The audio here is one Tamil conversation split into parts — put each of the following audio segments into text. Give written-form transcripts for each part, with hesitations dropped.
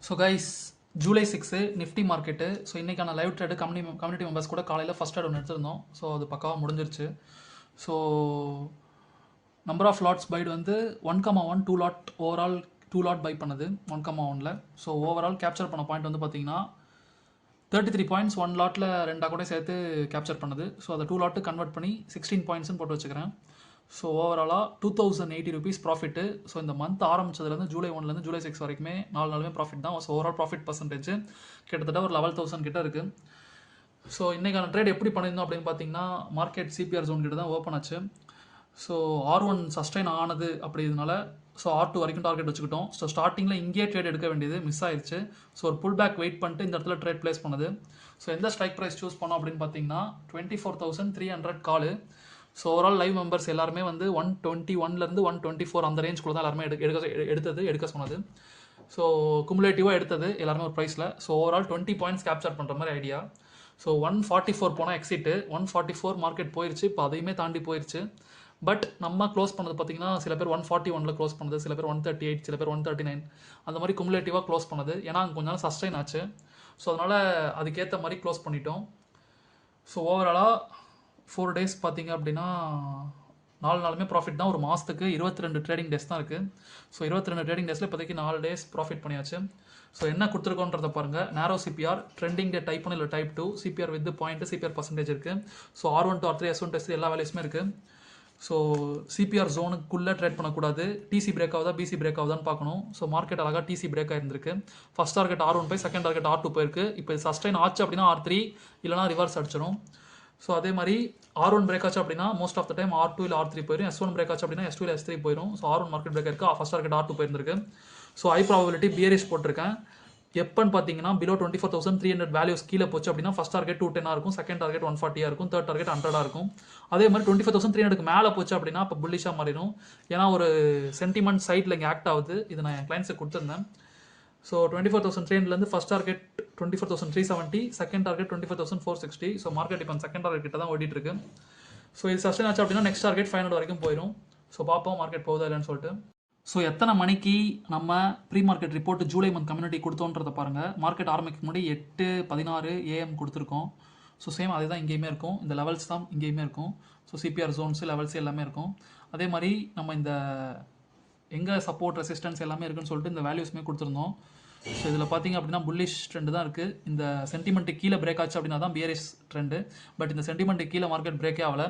So guys July 6 Nifty market. So இன்றைக்கான லைவ் ட்ரேடு கம்யூனிட்டி மெம்பர்ஸ் கூட காலையில் ஃபஸ்ட் ட்ரேட் ஒன்று எடுத்திருந்தோம். ஸோ அது பக்காவாக முடிஞ்சிருச்சு. ஸோ நம்பர் ஆஃப் லாட்ஸ் பைடு வந்து 1,1 2 லாட் ஓவரால் 2 லாட் பை பண்ணது 1,1ல். ஸோ ஓவரால் கேப்சர் பண்ண பாயிண்ட் வந்து பார்த்தீங்கன்னா 33 பாயிண்ட்ஸ் 1 லாட்டில் 2 கூட சேர்த்து கேப்சர் பண்ணுது. ஸோ அதை 2 லாட்டு கன்வெர்ட் பண்ணி 16 பாயிண்ட்ஸ்னு போட்டு வச்சுக்கிறேன். ஸோ ஓவராலாக 2080 rupees ப்ராஃபிட்டு. ஸோ இந்த மந்த் ஆரம்பிச்சதுலேருந்து ஜூலை 1லேருந்து ஜூலை 6 வரைக்குமே 4 நாளுமே ப்ராஃபிட் தான். ஸோ ஓவரால் ப்ராஃபிட் பர்சன்டேஜ் கிட்டத்தட்ட ஒரு 11,000 கிட்ட இருக்குது. ஸோ இன்றைக்கான ட்ரேட் எப்படி பண்ணியிருந்தோம் அப்படின்னு பார்த்தீங்கன்னா, மார்க்கெட் சிபிஆர் ஜோன் கிட்ட தான் ஓப்பன் ஆச்சு. ஸோ R1 சஸ்டைன் ஆனது அப்படினால ஸோ R2 வரைக்கும் டார்கெட் வச்சுக்கிட்டோம். ஸோ ஸ்டார்டிங்கில் இங்கேயே ட்ரேட் எடுக்க வேண்டியது மிஸ் ஆயிடுச்சு. ஸோ ஒரு புல் பேக் வெயிட் பண்ணிட்டு இந்த இடத்துல ட்ரேட் பிளேஸ் பண்ணுது. ஸோ எந்த ஸ்ட்ரைக் ப்ரைஸ் சூஸ் பண்ணோம் அப்படின்னு பார்த்தீங்கன்னா 24,300 காலு. ஸோ ஓவரால் லைவ் மெம்பர்ஸ் எல்லாருமே வந்து 121லேருந்து 124 அந்த ரேஞ்சுக்குள்ள தான் எல்லாருமே எடுக்க சொன்னது. ஸோ குமுலேட்டிவாக எடுத்தது எல்லாருமே ஒரு ப்ரைஸில். ஸோ ஓவரால் 20 பாயிண்ட்ஸ் கேப்சர் பண்ணுற மாதிரி ஐடியா. ஸோ 144 போனால் எக்ஸிட்டு 144 மார்க்கெட் போயிடுச்சு. இப்போ அதையுமே தாண்டி போயிடுச்சு. பட் நம்ம க்ளோஸ் பண்ணது பார்த்தீங்கன்னா சில பேர் 141ல் க்ளோஸ் பண்ணது, சில பேர் 138, சில பேர் 139 அந்த மாதிரி குமுலேட்டிவாக க்ளோஸ் பண்ணது. ஏன்னா அங்கே கொஞ்ச நாள் சஸ்டைன் ஆச்சு. ஸோ அதனால் அதுக்கேற்ற மாதிரி க்ளோஸ் பண்ணிட்டோம். ஸோ ஓவராலாக 4 days பார்த்தீங்க அப்படின்னா 4 நாளுமே ப்ராஃபிட் தான். ஒரு மாதத்துக்கு 22 ட்ரேடிங் டேஸ் தான் இருக்குது. ஸோ 22 ட்ரேடிங் டேஸில் இப்போதைக்கு 4 days ப்ராஃபிட் பண்ணியாச்சு. ஸோ என்ன கொடுத்துருக்கோன்றதை பாருங்கள். நேரோ சிபிஆர், ட்ரெண்டிங் டே டைப் 1 இல்லை type 2, CPR with point, CPR percentage இருக்குது. So R1 to R3, S1 to S3 எல்லா வேல்யூஸுமே இருக்குது. ஸோ சிபிஆர் ஜோனுக்குள்ளே ட்ரேட் பண்ணக்கூடாது. டிசி பிரேக் ஆகுதா பிசி பிரேக் ஆகுதான்னு பார்க்கணும். ஸோ மார்க்கெட் அழகாக டிசி பிரேக் ஆயிருந்திருக்கு. ஃபஸ்ட் டார்கெட் R1 போய் செகண்ட் டார்கெட் R2 போயிருக்கு. இப்போ சஸ்டைன் ஆச்சு அப்படின்னா R3 இல்லைனா ரிவர்ஸ் அடிச்சிடும். ஸோ அதே மாதிரி R1 பிரேக் ஆச்சு அப்படின்னா most of the time R2 இல்லை R3 போயிடும். S1 பிரேக் ஆச்சு அப்படின்னா S2 இல்லை S3 போயிடும். ஸோ R1 மார்க்கெட் பிரேக் இருக்குது. ஃபஸ்ட் டார்கெட் R2 போயிருந்திருக்கு. ஸோ ஹை ப்ராபபிலிட்டி பியரிஷ் போட்டிருக்கேன். எப்போன்னு பார்த்தீங்கன்னா பிலோ 24,300 வேல்யூஸ் கீழே போச்சு அப்படின்னா ஃபஸ்ட் டார்கெட் 210 இருக்கும், செகண்ட் டார்கெட் 140 இருக்கும், தேர்ட் டார்கெட் 100 இருக்கும். அதே மாதிரி 24,300 மேலே போச்சு அப்படின்னா இப்போ புல்லிஷாக மாறிடும். ஏன்னா ஒரு சென்டிமெண்ட் சைட்டில் இங்கே ஆக்ட் ஆகுது. இது நான் என் கிளைண்ட்ஸுக்கு கொடுத்துருந்தேன். ஸோ 24,300லேருந்து first target 24,370, second target 24,460. So market இப்போ செகண்ட் டார்கெட் கிட்ட தான் ஓடிட்டு இருக்கு. ஸோ இது சஸ்டைன் ஆச்சு அப்படின்னா நெக்ஸ்ட் டார்கெட் 500 வரைக்கும் போயிடும். ஸோ பார்ப்போம் மார்க்கெட் போகுதா இல்லைன்னு சொல்லிட்டு. ஸோ எத்தனை மணிக்கு நம்ம pre market report July month community கொடுத்தோன்றதை பாருங்கள். மார்க்கெட் ஆரம்பிக்க முன்னாடி 8:16 AM கொடுத்துருக்கோம். ஸோ சேம் அதே தான் இங்கேயுமே இருக்கும். இந்த லெவல்ஸ் தான் இங்கேயுமே இருக்கும். ஸோ சிபிஆர் ஜோன்ஸு லெவல்ஸ் எல்லாமே இருக்கும். அதே மாதிரி நம்ம இந்த எங்கே சப்போர்ட் ரெசிஸ்டன்ஸ் எல்லாமே இருக்குன்னு சொல்லிட்டு இந்த வேல்யூஸ்மே கொடுத்துருந்தோம். ஸோ இதில் பார்த்தீங்க அப்படின்னா புல்லிஷ் ட்ரெண்டு தான் இருக்குது. இந்த சென்டிமெண்ட்டு கீழே பிரேக் ஆச்சு அப்படின்னா தான் பியரிஷ் ட்ரெண்டு. பட் இந்த சென்டிமெண்ட்டு கீழே மார்க்கெட் பிரேக்கே ஆகலை.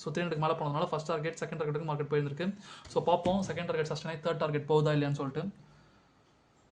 ஸோ 300 மேலே போனதுனால first target second target market போயிருந்திருக்கு. ஸோ பார்ப்போம் செகண்ட் டார்கெட் சஸ்டைன் ஆகி தேர்ட் டார்கெட் போகுதா இல்லையான்னு சொல்லிட்டு.